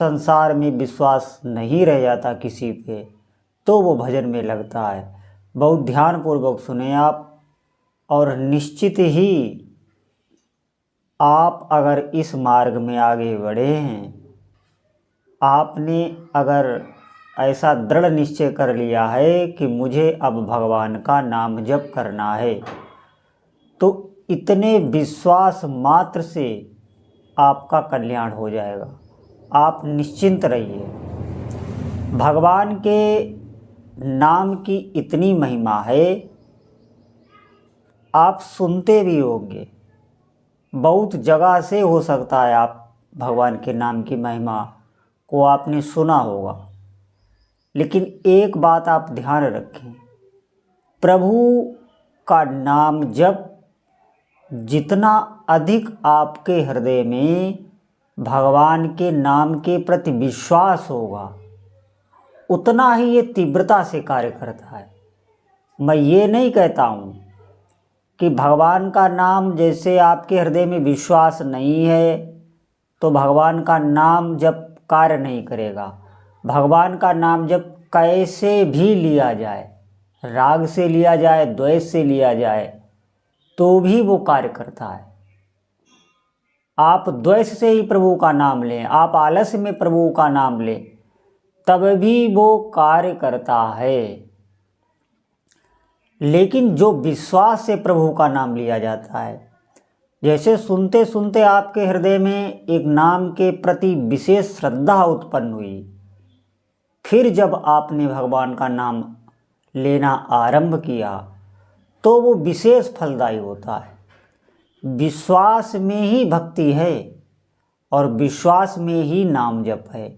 संसार में विश्वास नहीं रह जाता किसी पे, तो वो भजन में लगता है। बहुत ध्यानपूर्वक सुने आप, और निश्चित ही आप अगर इस मार्ग में आगे बढ़े हैं, आपने अगर ऐसा दृढ़ निश्चय कर लिया है कि मुझे अब भगवान का नाम जप करना है, तो इतने विश्वास मात्र से आपका कल्याण हो जाएगा। आप निश्चिंत रहिए। भगवान के नाम की इतनी महिमा है, आप सुनते भी होंगे, बहुत जगह से हो सकता है आप भगवान के नाम की महिमा को आपने सुना होगा। लेकिन एक बात आप ध्यान रखें, प्रभु का नाम जप जितना अधिक आपके हृदय में भगवान के नाम के प्रति विश्वास होगा, उतना ही ये तीव्रता से कार्य करता है। मैं ये नहीं कहता हूँ कि भगवान का नाम जैसे आपके हृदय में विश्वास नहीं है तो भगवान का नाम जब कार्य नहीं करेगा। भगवान का नाम जब कैसे भी लिया जाए, राग से लिया जाए, द्वेष से लिया जाए, तो भी वो कार्य करता है। आप द्वेष से ही प्रभु का नाम लें, आप आलस्य में प्रभु का नाम लें, तब भी वो कार्य करता है। लेकिन जो विश्वास से प्रभु का नाम लिया जाता है, जैसे सुनते सुनते आपके हृदय में एक नाम के प्रति विशेष श्रद्धा उत्पन्न हुई, फिर जब आपने भगवान का नाम लेना आरंभ किया तो वो विशेष फलदायी होता है। विश्वास में ही भक्ति है और विश्वास में ही नाम जप है।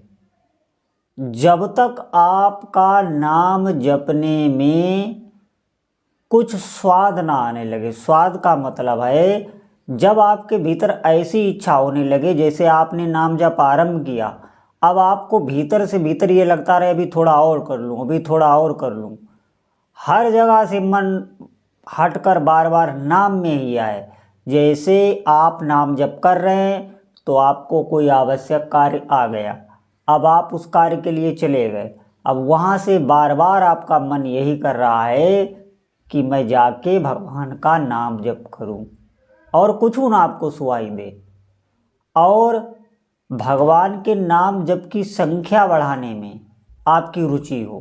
जब तक आपका नाम जपने में कुछ स्वाद ना आने लगे, स्वाद का मतलब है जब आपके भीतर ऐसी इच्छा होने लगे, जैसे आपने नाम जप आरंभ किया, अब आपको भीतर से भीतर ये लगता रहे अभी थोड़ा और कर लूँ, अभी थोड़ा और कर लूँ, हर जगह से मन हटकर बार बार नाम में ही आए। जैसे आप नाम जप कर रहे हैं तो आपको कोई आवश्यक कार्य आ गया, अब आप उस कार्य के लिए चले गए, अब वहाँ से बार बार आपका मन यही कर रहा है कि मैं जाके भगवान का नाम जप करूं और कुछ ना आपको सुनाई दे, और भगवान के नाम जप की संख्या बढ़ाने में आपकी रुचि हो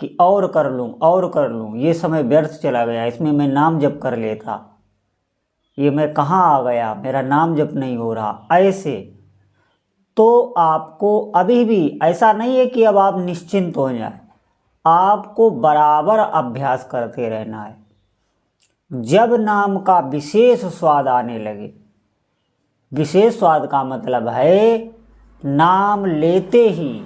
कि और कर लूं और कर लूं, ये समय व्यर्थ चला गया, इसमें मैं नाम जप कर लेता, ये मैं कहाँ आ गया, मेरा नाम जप नहीं हो रहा, ऐसे तो आपको अभी भी ऐसा नहीं है कि अब आप निश्चिंत हो जाए, आपको बराबर अभ्यास करते रहना है। जब नाम का विशेष स्वाद आने लगे, विशेष स्वाद का मतलब है नाम लेते ही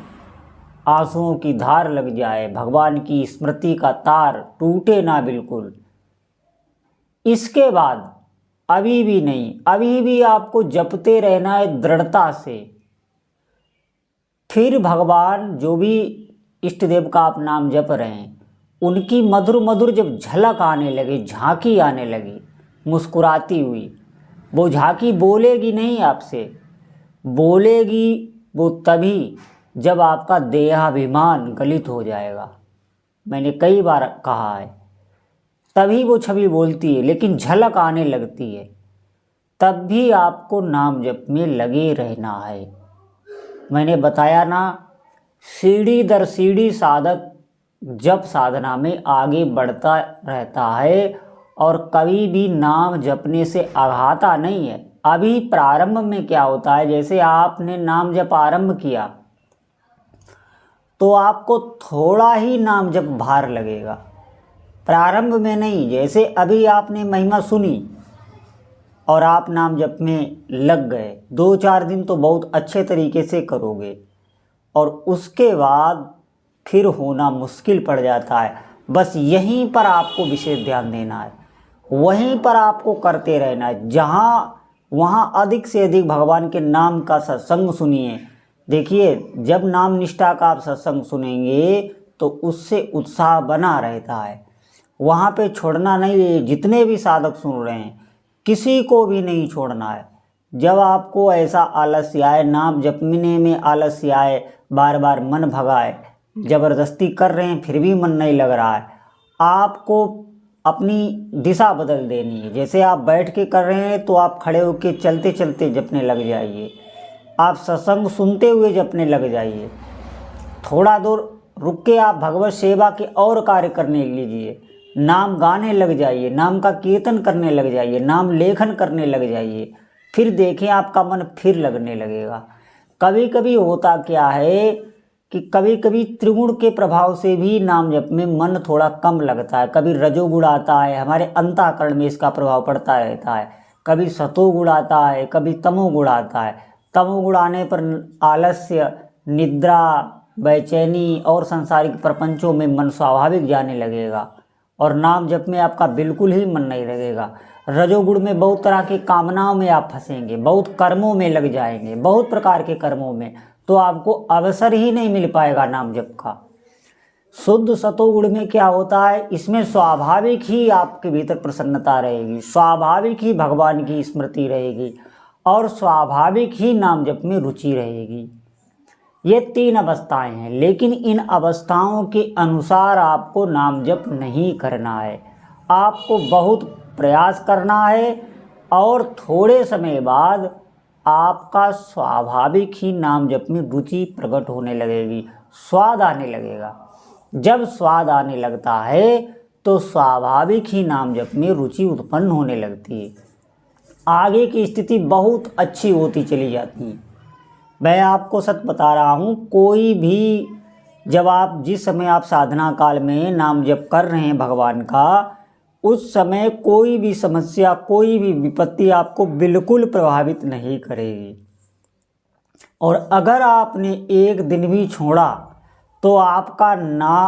आंसुओं की धार लग जाए, भगवान की स्मृति का तार टूटे ना बिल्कुल, इसके बाद अभी भी नहीं, अभी भी आपको जपते रहना है दृढ़ता से। फिर भगवान जो भी इष्ट देव का आप नाम जप रहे हैं, उनकी मधुर मधुर जब झलक आने लगी, झांकी आने लगी मुस्कुराती हुई, वो झांकी बोलेगी नहीं आपसे, बोलेगी वो तभी जब आपका देहाभिमान गलित हो जाएगा। मैंने कई बार कहा है, तभी वो छवि बोलती है, लेकिन झलक आने लगती है, तब भी आपको नाम जप में लगे रहना है। मैंने बताया ना, सीढ़ी दर सीढ़ी साधक जप साधना में आगे बढ़ता रहता है और कभी भी नाम जपने से आघाता नहीं है। अभी प्रारंभ में क्या होता है, जैसे आपने नाम जप आरंभ किया तो आपको थोड़ा ही नाम जप भार लगेगा, प्रारंभ में नहीं। जैसे अभी आपने महिमा सुनी और आप नाम जप में लग गए, 2-4 दिन तो बहुत अच्छे तरीके से करोगे, और उसके बाद फिर होना मुश्किल पड़ जाता है। बस यहीं पर आपको विशेष ध्यान देना है, वहीं पर आपको करते रहना है, जहाँ वहाँ अधिक से अधिक भगवान के नाम का सत्संग सुनिए। देखिए, जब नाम निष्ठा का आप सत्संग सुनेंगे तो उससे उत्साह बना रहता है, वहाँ पे छोड़ना नहीं है। जितने भी साधक सुन रहे हैं, किसी को भी नहीं छोड़ना है, जब आपको ऐसा आलस्य आए, नाम जपने में आलस्य आए, बार बार मन भगाए, ज़बरदस्ती कर रहे हैं फिर भी मन नहीं लग रहा है, आपको अपनी दिशा बदल देनी है। जैसे आप बैठ के कर रहे हैं तो आप खड़े होकर चलते चलते जपने लग जाइए, आप सत्संग सुनते हुए जपने लग जाइए, थोड़ा दूर रुक के आप भगवत सेवा के और कार्य करने लीजिए, नाम गाने लग जाइए, नाम का कीर्तन करने लग जाइए, नाम लेखन करने लग जाइए, फिर देखें आपका मन फिर लगने लगेगा। कभी कभी होता क्या है कि कभी कभी त्रिगुण के प्रभाव से भी नाम जप में मन थोड़ा कम लगता है। कभी रजोगुण आता है, हमारे अंतःकरण में इसका प्रभाव पड़ता रहता है, कभी सतोगुण आता है, कभी तमोगुण आता है। तमोगुण आने पर आलस्य, निद्रा, बेचैनी और सांसारिक प्रपंचों में मन स्वाभाविक जाने लगेगा और नाम जप में आपका बिल्कुल ही मन नहीं लगेगा। रजोगुण में बहुत तरह की कामनाओं में आप फंसेंगे, बहुत कर्मों में लग जाएंगे, बहुत प्रकार के कर्मों में, तो आपको अवसर ही नहीं मिल पाएगा नाम जप का। शुद्ध सतोगुण में क्या होता है, इसमें स्वाभाविक ही आपके भीतर प्रसन्नता रहेगी, स्वाभाविक ही भगवान की स्मृति रहेगी और स्वाभाविक ही नाम जप में रुचि रहेगी। ये 3 अवस्थाएं हैं, लेकिन इन अवस्थाओं के अनुसार आपको नाम जप नहीं करना है। आपको बहुत प्रयास करना है और थोड़े समय बाद आपका स्वाभाविक ही नाम जप में रुचि प्रकट होने लगेगी, स्वाद आने लगेगा। जब स्वाद आने लगता है तो स्वाभाविक ही नाम जप में रुचि उत्पन्न होने लगती है, आगे की स्थिति बहुत अच्छी होती चली जाती है। मैं आपको सच बता रहा हूँ, कोई भी जब आप जिस समय आप साधना काल में नाम जप कर रहे हैं भगवान का, उस समय कोई भी समस्या, कोई भी विपत्ति आपको बिल्कुल प्रभावित नहीं करेगी। और अगर आपने एक दिन भी छोड़ा तो आपका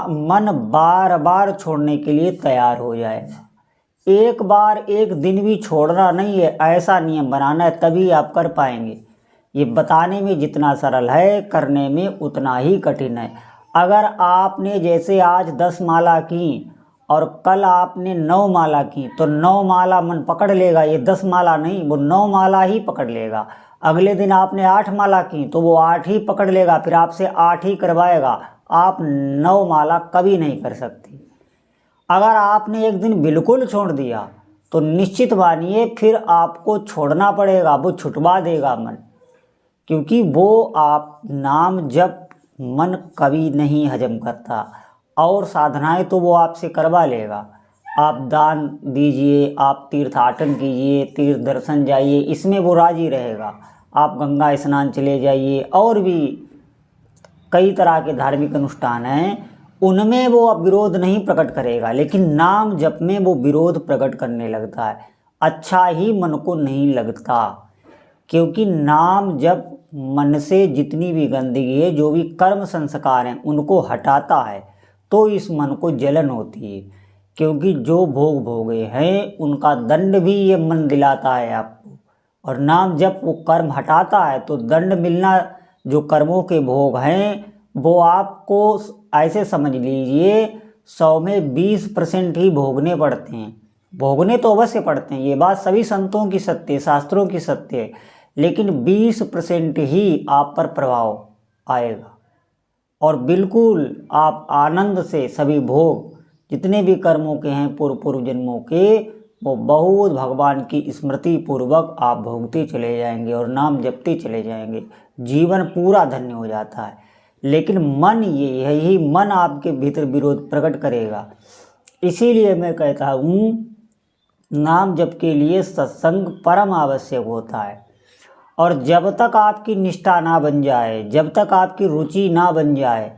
मन बार बार छोड़ने के लिए तैयार हो जाएगा। एक बार एक दिन भी छोड़ना नहीं है, ऐसा नियम बनाना है, तभी आप कर पाएंगे। ये बताने में जितना सरल है, करने में उतना ही कठिन है। अगर आपने जैसे आज 10 माला की और कल आपने 9 माला की तो 9 माला मन पकड़ लेगा, ये 10 माला नहीं, वो 9 माला ही पकड़ लेगा। अगले दिन आपने 8 माला की तो वो 8 ही पकड़ लेगा, फिर आपसे 8 ही करवाएगा। आप 9 माला कभी नहीं कर सकते। अगर आपने एक दिन बिल्कुल छोड़ दिया तो निश्चित मानिए फिर आपको छोड़ना पड़ेगा, वो छुटवा देगा मन, क्योंकि वो आप नाम जप मन कभी नहीं हजम करता। और साधनाएं तो वो आपसे करवा लेगा। आप दान दीजिए, आप तीर्थाटन कीजिए, तीर्थ दर्शन जाइए, इसमें वो राजी रहेगा। आप गंगा स्नान चले जाइए, और भी कई तरह के धार्मिक अनुष्ठान हैं, उनमें वो विरोध नहीं प्रकट करेगा, लेकिन नाम जप में वो विरोध प्रकट करने लगता है। अच्छा ही मन को नहीं लगता, क्योंकि नाम जप मन से जितनी भी गंदगी है, जो भी कर्म संस्कार हैं, उनको हटाता है। तो इस मन को जलन होती है, क्योंकि जो भोग भोगे हैं उनका दंड भी ये मन दिलाता है आपको। और नाम जब वो कर्म हटाता है तो दंड मिलना, जो कर्मों के भोग हैं, वो आपको ऐसे समझ लीजिए 100 में 20% ही भोगने पड़ते हैं। भोगने तो अवश्य पड़ते हैं, ये बात सभी संतों की सत्य, शास्त्रों की सत्य है, लेकिन 20% ही आप पर प्रभाव आएगा। और बिल्कुल आप आनंद से सभी भोग जितने भी कर्मों के हैं पूर्व जन्मों के, वो बहुत भगवान की स्मृति पूर्वक आप भोगते चले जाएंगे और नाम जपते चले जाएंगे। जीवन पूरा धन्य हो जाता है। लेकिन मन, यही मन आपके भीतर विरोध प्रकट करेगा। इसीलिए मैं कहता हूँ, नाम जप के लिए सत्संग परम आवश्यक होता है। और जब तक आपकी निष्ठा ना बन जाए, जब तक आपकी रुचि ना बन जाए,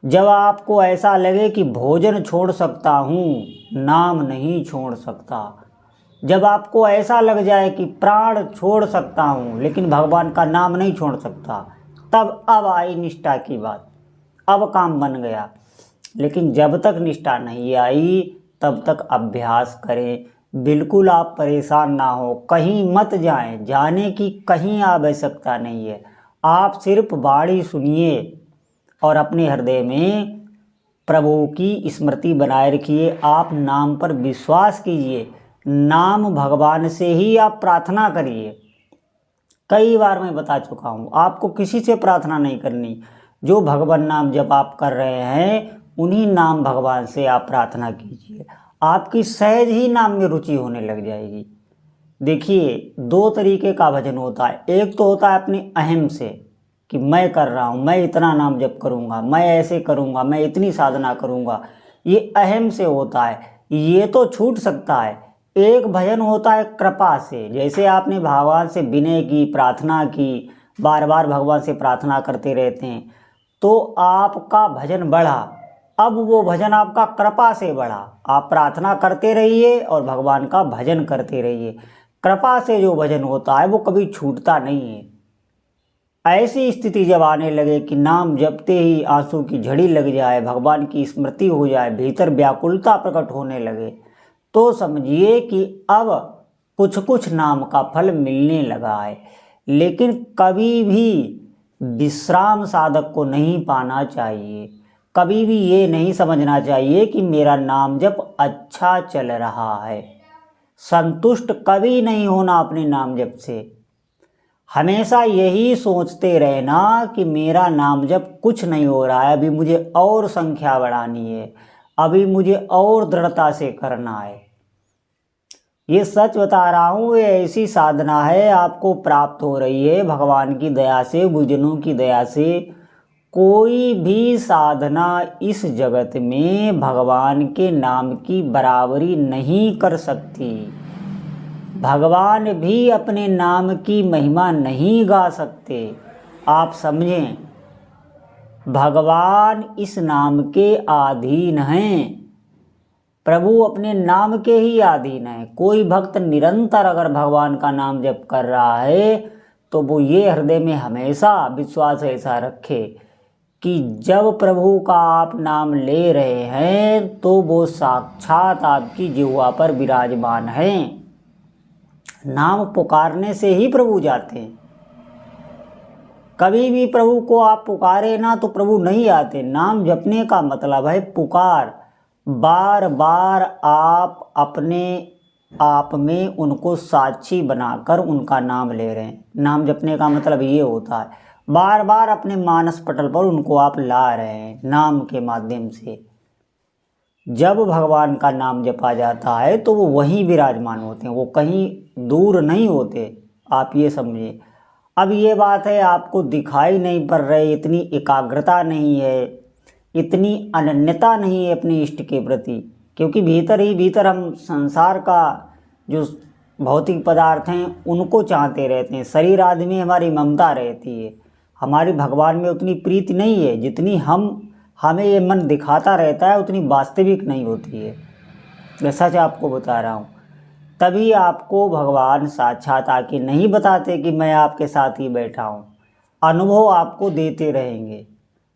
जब आपको ऐसा लगे कि भोजन छोड़ सकता हूँ, नाम नहीं छोड़ सकता, जब आपको ऐसा लग जाए कि प्राण छोड़ सकता हूँ लेकिन भगवान का नाम नहीं छोड़ सकता, तब अब आई निष्ठा की बात, अब काम बन गया। लेकिन जब तक निष्ठा नहीं आई तब तक अभ्यास करें। बिल्कुल आप परेशान ना हो, कहीं मत जाएं, जाने की कहीं आवश्यकता नहीं है। आप सिर्फ वाणी सुनिए और अपने हृदय में प्रभु की स्मृति बनाए रखिए। आप नाम पर विश्वास कीजिए, नाम भगवान से ही आप प्रार्थना करिए। कई बार मैं बता चुका हूँ, आपको किसी से प्रार्थना नहीं करनी। जो भगवान नाम जब आप कर रहे हैं उन्हीं नाम भगवान से आप प्रार्थना कीजिए, आपकी सहज ही नाम में रुचि होने लग जाएगी। देखिए, दो तरीके का भजन होता है। एक तो होता है अपने अहम से कि मैं कर रहा हूँ, मैं इतना नाम जप करूँगा, मैं ऐसे करूँगा, मैं इतनी साधना करूँगा, ये अहम से होता है, ये तो छूट सकता है। एक भजन होता है कृपा से, जैसे आपने भगवान से विनय की, प्रार्थना की, बार बार भगवान से प्रार्थना करते रहते हैं तो आपका भजन बढ़ा। अब वो भजन आपका कृपा से बढ़ा, आप प्रार्थना करते रहिए और भगवान का भजन करते रहिए। कृपा से जो भजन होता है वो कभी छूटता नहीं है। ऐसी स्थिति जब आने लगे कि नाम जपते ही आंसू की झड़ी लग जाए, भगवान की स्मृति हो जाए, भीतर व्याकुलता प्रकट होने लगे, तो समझिए कि अब कुछ कुछ नाम का फल मिलने लगा है। लेकिन कभी भी विश्राम साधक को नहीं पाना चाहिए। कभी भी ये नहीं समझना चाहिए कि मेरा नाम जप अच्छा चल रहा है। संतुष्ट कभी नहीं होना अपने नाम जप से। हमेशा यही सोचते रहना कि मेरा नाम जप कुछ नहीं हो रहा है, अभी मुझे और संख्या बढ़ानी है, अभी मुझे और दृढ़ता से करना है। ये सच बता रहा हूँ, ये ऐसी साधना है आपको प्राप्त हो रही है भगवान की दया से, गुरुजनों की दया से। कोई भी साधना इस जगत में भगवान के नाम की बराबरी नहीं कर सकती। भगवान भी अपने नाम की महिमा नहीं गा सकते। आप समझें, भगवान इस नाम के अधीन हैं, प्रभु अपने नाम के ही अधीन है। कोई भक्त निरंतर अगर भगवान का नाम जप कर रहा है तो वो ये हृदय में हमेशा विश्वास ऐसा रखे कि जब प्रभु का आप नाम ले रहे हैं तो वो साक्षात आपकी जिह्वा पर विराजमान हैं। नाम पुकारने से ही प्रभु जाते हैं। कभी भी प्रभु को आप पुकारे ना तो प्रभु नहीं आते। नाम जपने का मतलब है पुकार। बार बार आप अपने आप में उनको साक्षी बनाकर उनका नाम ले रहे हैं। नाम जपने का मतलब ये होता है, बार बार अपने मानस पटल पर उनको आप ला रहे हैं नाम के माध्यम से। जब भगवान का नाम जपा जाता है तो वो वहीं विराजमान होते हैं, वो कहीं दूर नहीं होते। आप ये समझिए। अब ये बात है, आपको दिखाई नहीं पड़ रही, इतनी एकाग्रता नहीं है, इतनी अनन्यता नहीं है अपने इष्ट के प्रति, क्योंकि भीतर ही भीतर हम संसार का जो भौतिक पदार्थ हैं उनको चाहते रहते हैं। शरीर आदि में हमारी ममता रहती है, हमारी भगवान में उतनी प्रीति नहीं है जितनी हमें ये मन दिखाता रहता है, उतनी वास्तविक नहीं होती है। मैं सच आपको बता रहा हूँ। तभी आपको भगवान साक्षात आके नहीं बताते कि मैं आपके साथ ही बैठा हूँ, अनुभव आपको देते रहेंगे।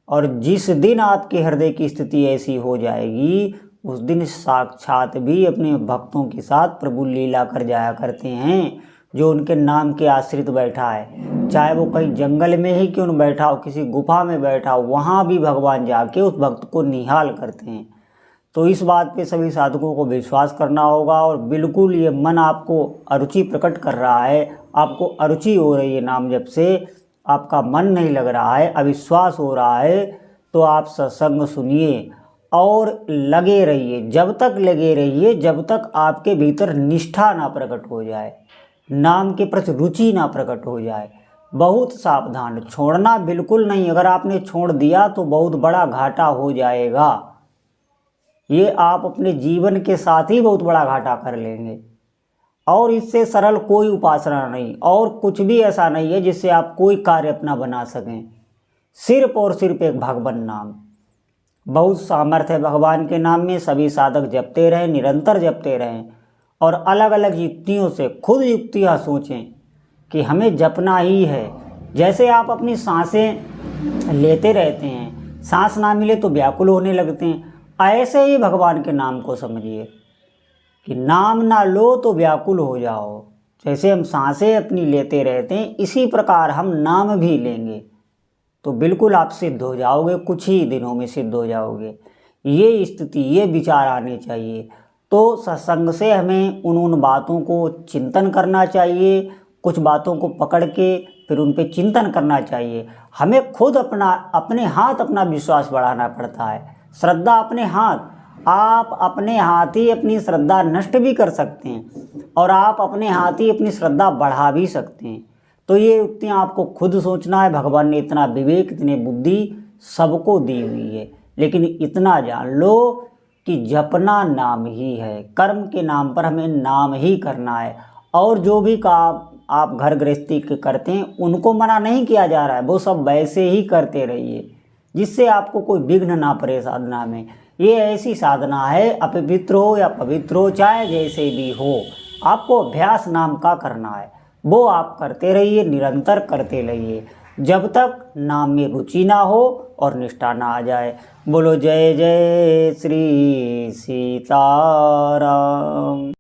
और जिस दिन आपके हृदय की स्थिति ऐसी हो जाएगी उस दिन साक्षात भी अपने भक्तों के साथ प्रभु लीला कर जाया करते हैं। जो उनके नाम के आश्रित बैठा है, चाहे वो कहीं जंगल में ही क्यों न बैठा हो, किसी गुफा में बैठा हो, वहाँ भी भगवान जाके उस भक्त को निहाल करते हैं। तो इस बात पे सभी साधकों को विश्वास करना होगा। और बिल्कुल ये मन आपको अरुचि प्रकट कर रहा है, आपको अरुचि हो रही है नाम जप से, आपका मन नहीं लग रहा है, अविश्वास हो रहा है, तो आप सत्संग सुनिए और लगे रहिए। जब तक लगे रहिए जब तक आपके भीतर निष्ठा ना प्रकट हो जाए, नाम के प्रति रुचि ना प्रकट हो जाए। बहुत सावधान, छोड़ना बिल्कुल नहीं। अगर आपने छोड़ दिया तो बहुत बड़ा घाटा हो जाएगा। ये आप अपने जीवन के साथ ही बहुत बड़ा घाटा कर लेंगे। और इससे सरल कोई उपासना नहीं, और कुछ भी ऐसा नहीं है जिससे आप कोई कार्य अपना बना सकें। सिर्फ और सिर्फ एक भगवान नाम। बहुत सामर्थ्य है भगवान के नाम में। सभी साधक जपते रहें, निरंतर जपते रहें, और अलग अलग युक्तियों से खुद युक्तियाँ सोचें कि हमें जपना ही है। जैसे आप अपनी सांसें लेते रहते हैं, सांस ना मिले तो व्याकुल होने लगते हैं, ऐसे ही भगवान के नाम को समझिए कि नाम ना लो तो व्याकुल हो जाओ। जैसे हम सांसें अपनी लेते रहते हैं, इसी प्रकार हम नाम भी लेंगे तो बिल्कुल आप सिद्ध हो जाओगे, कुछ ही दिनों में सिद्ध हो जाओगे। ये स्थिति, ये विचार आने चाहिए। तो सत्संग से हमें उन बातों को चिंतन करना चाहिए, कुछ बातों को पकड़ के फिर उन पे चिंतन करना चाहिए। हमें खुद अपने हाथ अपना विश्वास बढ़ाना पड़ता है। श्रद्धा अपने हाथ, आप अपने हाथ ही अपनी श्रद्धा नष्ट भी कर सकते हैं और आप अपने हाथ ही अपनी श्रद्धा बढ़ा भी सकते हैं। तो ये युक्तियाँ आपको खुद सोचना है। भगवान ने इतना विवेक, इतनी बुद्धि सबको दी हुई है, लेकिन इतना जान लो कि जपना नाम ही है। कर्म के नाम पर हमें नाम ही करना है। और जो भी काम आप घर गृहस्थी के करते हैं उनको मना नहीं किया जा रहा है, वो सब वैसे ही करते रहिए जिससे आपको कोई विघ्न ना पड़े साधना में। ये ऐसी साधना है, अपवित्र हो या पवित्र हो, चाहे जैसे भी हो, आपको अभ्यास नाम का करना है। वो आप करते रहिए, निरंतर करते रहिए, जब तक नाम में रुचि ना हो और निष्ठा ना आ जाए। बोलो जय जय श्री सीताराम।